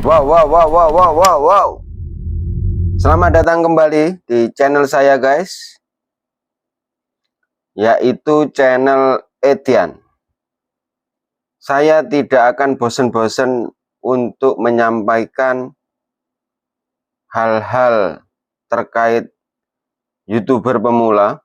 Wow. Selamat datang kembali di channel saya guys, yaitu channel Edian. Saya tidak akan bosan-bosan untuk menyampaikan hal-hal terkait YouTuber pemula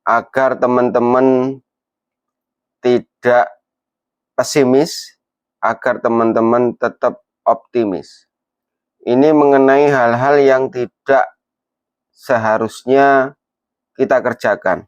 agar teman-teman tidak pesimis, agar teman-teman tetap optimis. Ini mengenai hal-hal yang tidak seharusnya kita kerjakan.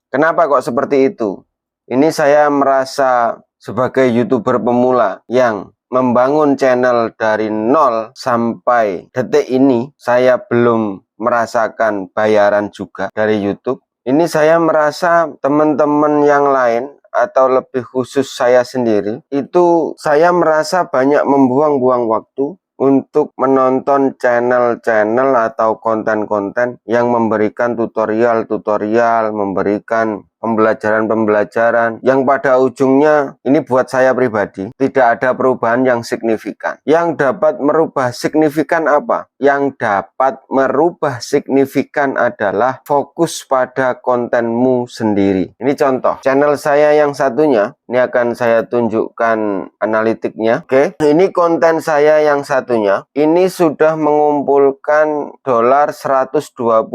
Kenapa kok seperti itu? Ini saya merasa sebagai YouTuber pemula yang membangun channel dari nol sampai detik ini, saya belum merasakan bayaran juga dari YouTube. Ini saya merasa teman-teman yang lain atau lebih khusus saya sendiri, itu saya merasa banyak membuang-buang waktu untuk menonton channel-channel atau konten-konten yang memberikan tutorial-tutorial, memberikan pembelajaran-pembelajaran yang pada ujungnya ini buat saya pribadi tidak ada perubahan yang signifikan. Yang dapat merubah signifikan apa? Yang dapat merubah signifikan adalah fokus pada kontenmu sendiri. Ini contoh channel saya yang satunya, ini akan saya tunjukkan analitiknya. Oke, ini konten saya yang satunya, ini sudah mengumpulkan dolar 121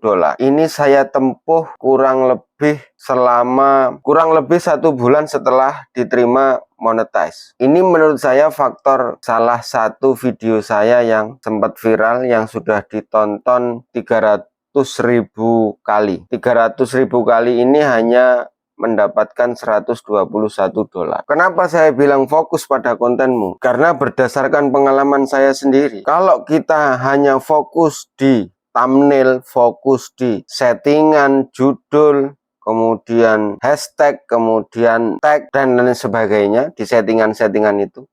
dolar. Ini saya tempuh kurang lebih 1 bulan setelah diterima monetize. Ini menurut saya faktor salah satu video saya yang sempat viral, yang sudah ditonton 300.000 kali. 300.000 kali ini hanya mendapatkan 121 dolar. Kenapa saya bilang fokus pada kontenmu? Karena berdasarkan pengalaman saya sendiri, kalau kita hanya fokus di thumbnail, fokus di settingan judul, kemudian hashtag, kemudian tag, dan lain sebagainya, di settingan-settingan itu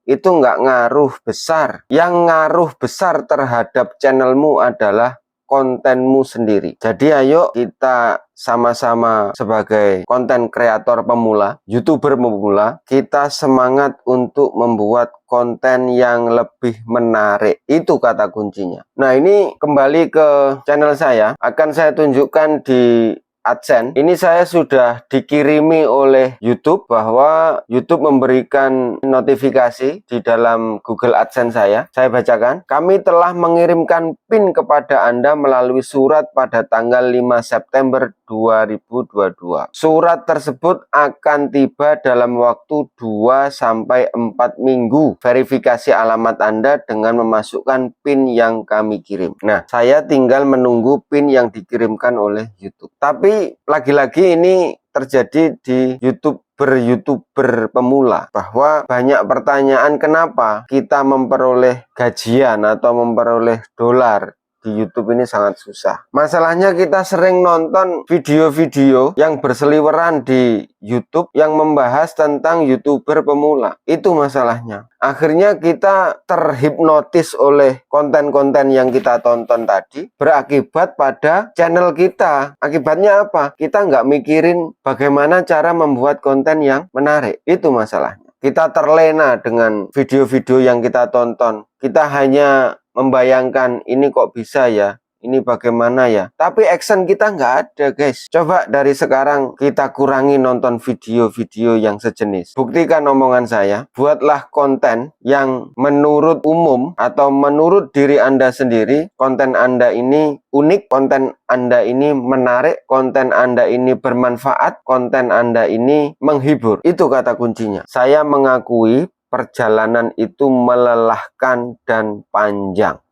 nggak ngaruh besar. Yang ngaruh besar terhadap channelmu adalah kontenmu sendiri. Jadi ayo kita sama-sama sebagai konten kreator pemula, YouTuber pemula, kita semangat untuk membuat konten yang lebih menarik. Itu kata kuncinya. Nah, ini kembali ke channel saya, akan saya tunjukkan di AdSense. Ini saya sudah dikirimi oleh YouTube bahwa YouTube memberikan notifikasi di dalam Google AdSense saya. Saya bacakan. Kami telah mengirimkan PIN kepada Anda melalui surat pada tanggal 5 September 2022. Surat tersebut akan tiba dalam waktu 2-4 minggu. Verifikasi alamat Anda dengan memasukkan PIN yang kami kirim. Nah, saya tinggal menunggu PIN yang dikirimkan oleh YouTube. Tapi lagi-lagi ini terjadi di YouTuber pemula, bahwa banyak pertanyaan kenapa kita memperoleh gajian atau memperoleh dolar di YouTube ini sangat susah. Masalahnya kita sering nonton video-video yang berseliweran di YouTube yang membahas tentang YouTuber pemula. Itu masalahnya. Akhirnya kita terhipnotis oleh konten-konten yang kita tonton tadi, berakibat pada channel kita. Akibatnya apa? Kita nggak mikirin bagaimana cara membuat konten yang menarik. Itu masalahnya. Kita terlena dengan video-video yang kita tonton. Kita hanya membayangkan ini kok bisa ya, ini bagaimana ya, tapi action kita nggak ada guys. Coba dari sekarang kita kurangi nonton video-video yang sejenis. Buktikan omongan saya, buatlah konten yang menurut umum atau menurut diri Anda sendiri, konten Anda ini unik, konten Anda ini menarik, konten Anda ini bermanfaat, konten Anda ini menghibur. Itu kata kuncinya. Saya mengakui perjalanan itu melelahkan dan panjang.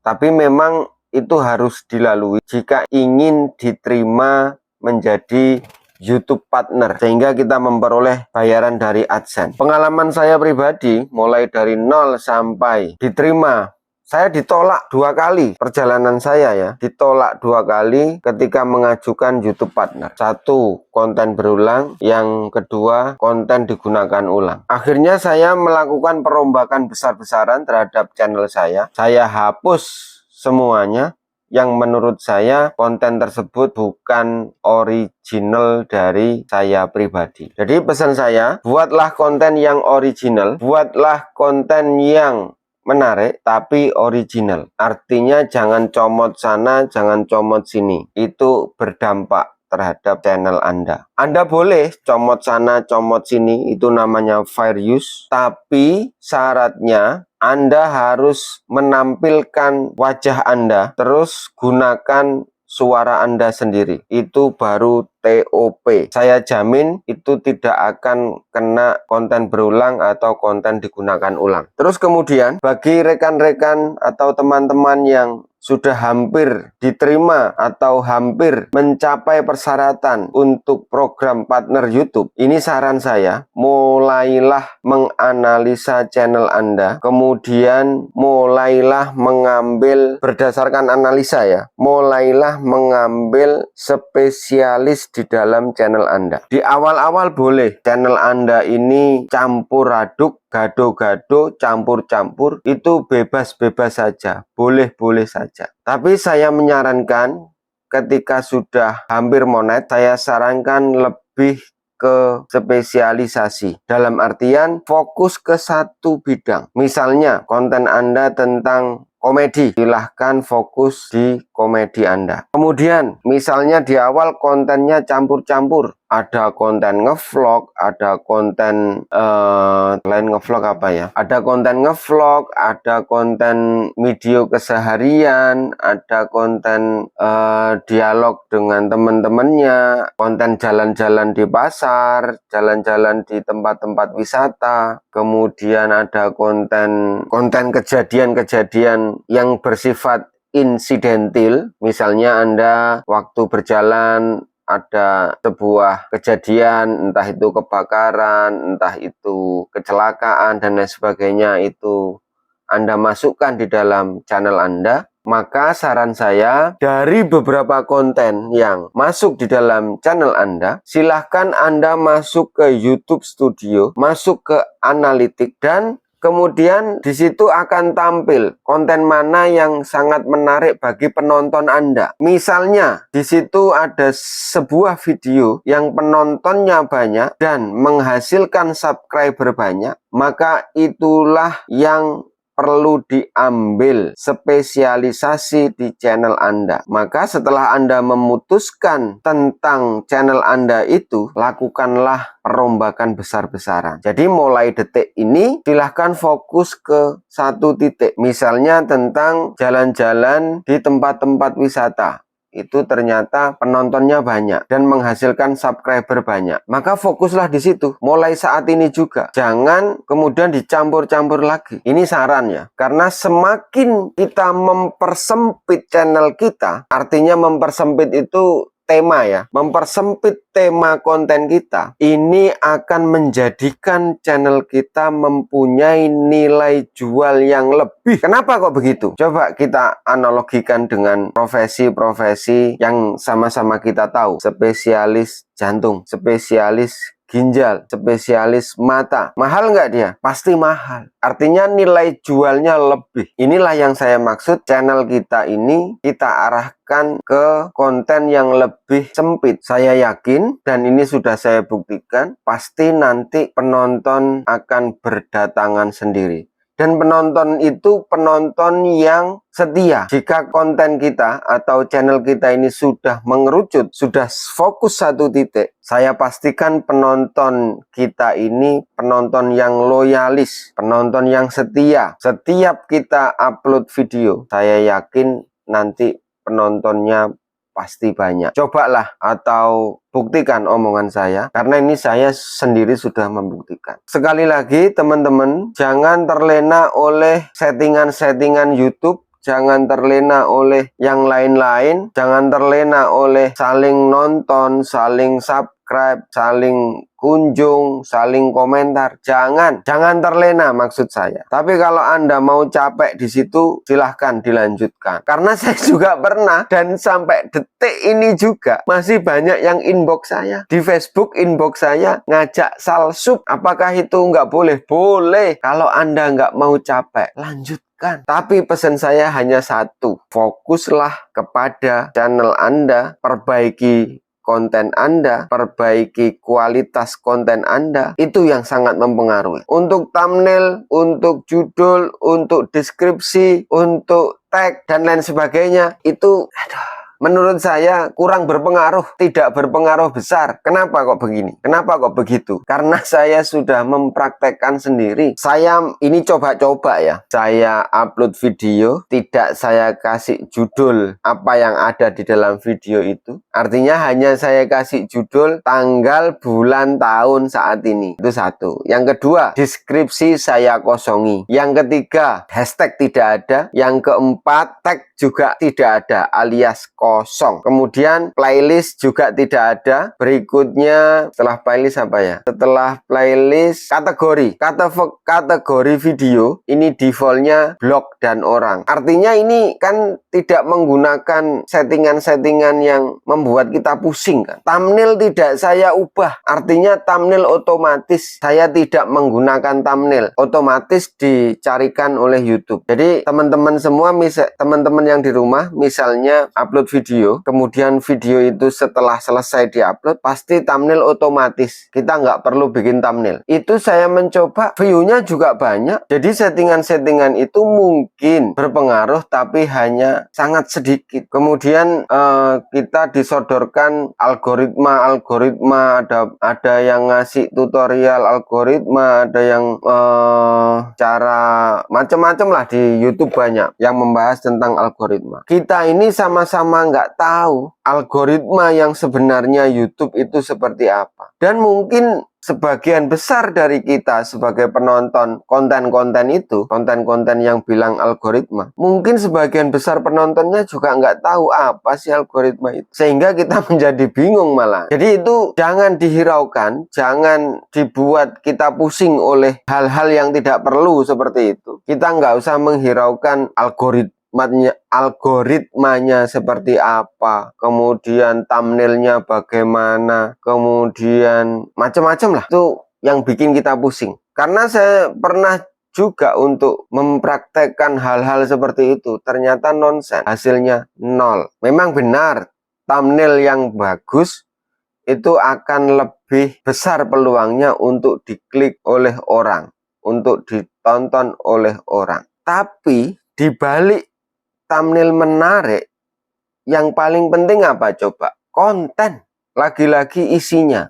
Tapi memang itu harus dilalui jika ingin diterima menjadi YouTube partner, sehingga kita memperoleh bayaran dari AdSense. Pengalaman saya pribadi, mulai dari nol sampai diterima, saya ditolak 2 kali. Perjalanan saya ya, ditolak 2 kali ketika mengajukan YouTube partner. 1, konten berulang. Yang kedua, konten digunakan ulang. Akhirnya saya melakukan perombakan besar-besaran terhadap channel saya. Saya hapus semuanya. yang menurut saya konten tersebut bukan original dari saya pribadi. Jadi pesan saya, buatlah konten yang original, buatlah konten yang menarik tapi original. Artinya jangan comot sana, jangan comot sini. Itu berdampak terhadap channel Anda. Anda boleh comot sana, comot sini, itu namanya fair use, tapi syaratnya Anda harus menampilkan wajah Anda, terus gunakan suara Anda sendiri. Itu baru TOP. Saya jamin itu tidak akan kena konten berulang atau konten digunakan ulang. Terus kemudian bagi rekan-rekan atau teman-teman yang sudah hampir diterima atau hampir mencapai persyaratan untuk program partner YouTube, ini saran saya, mulailah menganalisa channel Anda, kemudian mulailah mengambil berdasarkan analisa ya, mulailah mengambil spesialis di dalam channel Anda. Di awal-awal boleh channel Anda ini campur aduk, gado-gado, campur-campur, itu bebas-bebas saja, boleh-boleh saja. Tapi saya menyarankan ketika sudah hampir monet, saya sarankan lebih ke spesialisasi. Dalam artian fokus ke satu bidang. Misalnya konten Anda tentang komedi, silahkan fokus di komedi Anda. Kemudian misalnya di awal kontennya campur-campur, ada konten ngevlog, ada konten lain ngevlog apa ya? Ada konten ngevlog, ada konten video keseharian, ada konten dialog dengan teman-temannya, konten jalan-jalan di pasar, jalan-jalan di tempat-tempat wisata, kemudian ada konten kejadian-kejadian yang bersifat insidentil, misalnya Anda waktu berjalan ada sebuah kejadian, entah itu kebakaran, entah itu kecelakaan, dan lain sebagainya, itu Anda masukkan di dalam channel Anda. Maka saran saya, dari beberapa konten yang masuk di dalam channel Anda, silahkan Anda masuk ke YouTube Studio, masuk ke analitik, dan kemudian di situ akan tampil konten mana yang sangat menarik bagi penonton Anda. Misalnya di situ ada sebuah video yang penontonnya banyak dan menghasilkan subscriber banyak, maka itulah yang perlu diambil spesialisasi di channel Anda. Maka setelah Anda memutuskan tentang channel Anda itu, lakukanlah perombakan besar-besaran. Jadi mulai detik ini silahkan fokus ke satu titik. Misalnya tentang jalan-jalan di tempat-tempat wisata. Itu ternyata penontonnya banyak dan menghasilkan subscriber banyak. Maka fokuslah di situ. Mulai saat ini juga. Jangan kemudian dicampur-campur lagi. Ini saran ya. Karena semakin kita mempersempit channel kita, artinya mempersempit itu tema ya, mempersempit tema konten kita, ini akan menjadikan channel kita mempunyai nilai jual yang lebih. Kenapa kok begitu? Coba kita analogikan dengan profesi-profesi yang sama-sama kita tahu. Spesialis jantung, spesialis ginjal, spesialis mata. Mahal nggak dia? Pasti mahal. Artinya nilai jualnya lebih. Inilah yang saya maksud, channel kita ini kita arahkan ke konten yang lebih sempit. Saya yakin, dan ini sudah saya buktikan, pasti nanti penonton akan berdatangan sendiri. Dan penonton itu penonton yang setia. Jika konten kita atau channel kita ini sudah mengerucut, sudah fokus satu titik, saya pastikan penonton kita ini penonton yang loyalis, penonton yang setia. Setiap kita upload video, saya yakin nanti penontonnya pasti banyak. Cobalah atau buktikan omongan saya, karena ini saya sendiri sudah membuktikan. Sekali lagi teman-teman, jangan terlena oleh settingan-settingan YouTube, jangan terlena oleh yang lain-lain, jangan terlena oleh saling nonton, saling subscribe, saling kunjung, saling komentar. Jangan terlena maksud saya. Tapi kalau Anda mau capek di situ, silahkan dilanjutkan. Karena saya juga pernah, dan sampai detik ini juga masih banyak yang inbox saya. Di Facebook inbox saya ngajak salsub. Apakah itu nggak boleh? Boleh. Kalau Anda nggak mau capek, lanjut. Bukan. Tapi pesan saya hanya satu. Fokuslah kepada channel Anda, perbaiki konten Anda, perbaiki kualitas konten Anda, itu yang sangat mempengaruhi. Untuk thumbnail, untuk judul, untuk deskripsi, untuk tag, dan lain sebagainya, itu menurut saya kurang berpengaruh, tidak berpengaruh besar. Kenapa kok begini? Kenapa kok begitu? Karena saya sudah mempraktekkan sendiri. Saya ini coba-coba ya. Saya upload video, tidak saya kasih judul apa yang ada di dalam video itu. Artinya hanya saya kasih judul, tanggal, bulan, tahun saat ini. Itu satu. Yang kedua, deskripsi saya kosongi. Yang ketiga, hashtag tidak ada. Yang keempat, tag juga tidak ada, alias kosong. Kemudian playlist juga tidak ada. Berikutnya setelah playlist apa ya? Setelah playlist kategori video ini defaultnya blog dan orang. Artinya ini kan tidak menggunakan settingan-settingan yang membuat kita pusing kan. Thumbnail tidak saya ubah. Artinya thumbnail otomatis saya tidak menggunakan thumbnail. Otomatis dicarikan oleh YouTube. Jadi teman-teman semua teman-teman yang di rumah misalnya upload video, kemudian video itu setelah selesai diupload pasti thumbnail otomatis, kita nggak perlu bikin thumbnail. Itu saya mencoba, view-nya juga banyak. Jadi settingan-settingan itu mungkin berpengaruh tapi hanya sangat sedikit. Kemudian kita disodorkan algoritma, ada yang ngasih tutorial algoritma, ada yang cara macam-macam lah di YouTube, banyak yang membahas tentang algoritma. Kita ini sama-sama nggak tahu algoritma yang sebenarnya YouTube itu seperti apa. Dan mungkin sebagian besar dari kita sebagai penonton konten-konten itu, konten-konten yang bilang algoritma, mungkin sebagian besar penontonnya juga nggak tahu apa sih algoritma itu. Sehingga kita menjadi bingung malah. Jadi itu jangan dihiraukan, jangan dibuat kita pusing oleh hal-hal yang tidak perlu seperti itu. Kita nggak usah menghiraukan algoritmanya seperti apa, kemudian thumbnailnya bagaimana, kemudian macam-macam lah. Itu yang bikin kita pusing. Karena saya pernah juga untuk mempraktekkan hal-hal seperti itu, ternyata nonsen, hasilnya nol. Memang benar, thumbnail yang bagus itu akan lebih besar peluangnya untuk diklik oleh orang, untuk ditonton oleh orang. Tapi dibalik thumbnail menarik, yang paling penting apa coba? Konten. Lagi-lagi isinya,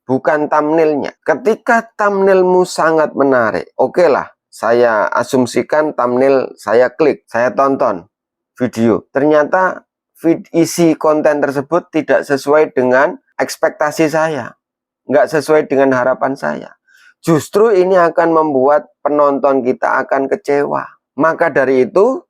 bukan thumbnailnya. Ketika thumbnailmu sangat menarik, oke lah, saya asumsikan thumbnail saya klik, saya tonton video. Ternyata isi konten tersebut tidak sesuai dengan ekspektasi saya, nggak sesuai dengan harapan saya. Justru ini akan membuat penonton kita akan kecewa. Maka dari itu,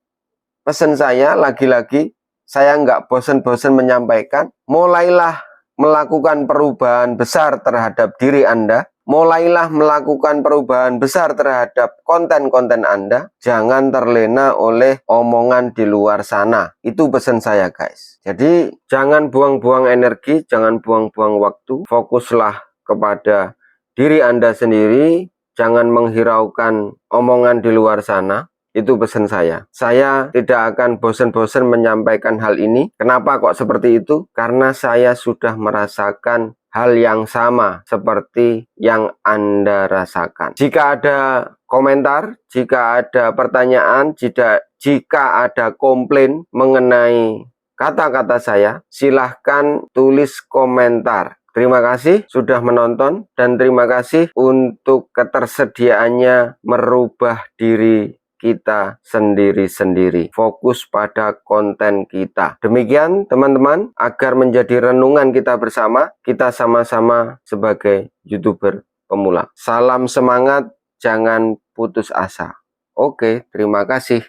pesan saya lagi-lagi, saya nggak bosan-bosan menyampaikan, mulailah melakukan perubahan besar terhadap diri Anda, mulailah melakukan perubahan besar terhadap konten-konten Anda, jangan terlena oleh omongan di luar sana. Itu pesan saya guys. Jadi jangan buang-buang energi, jangan buang-buang waktu, fokuslah kepada diri Anda sendiri, jangan menghiraukan omongan di luar sana. Itu pesan saya. Saya tidak akan bosan-bosan menyampaikan hal ini. Kenapa kok seperti itu? Karena saya sudah merasakan hal yang sama seperti yang Anda rasakan. Jika ada komentar, jika ada pertanyaan, jika ada komplain mengenai kata-kata saya, silahkan tulis komentar. Terima kasih sudah menonton dan terima kasih untuk ketersediaannya merubah diri kita sendiri-sendiri, fokus pada konten kita. Demikian teman-teman, agar menjadi renungan kita bersama, kita sama-sama sebagai YouTuber pemula. Salam semangat, jangan putus asa. Oke, terima kasih.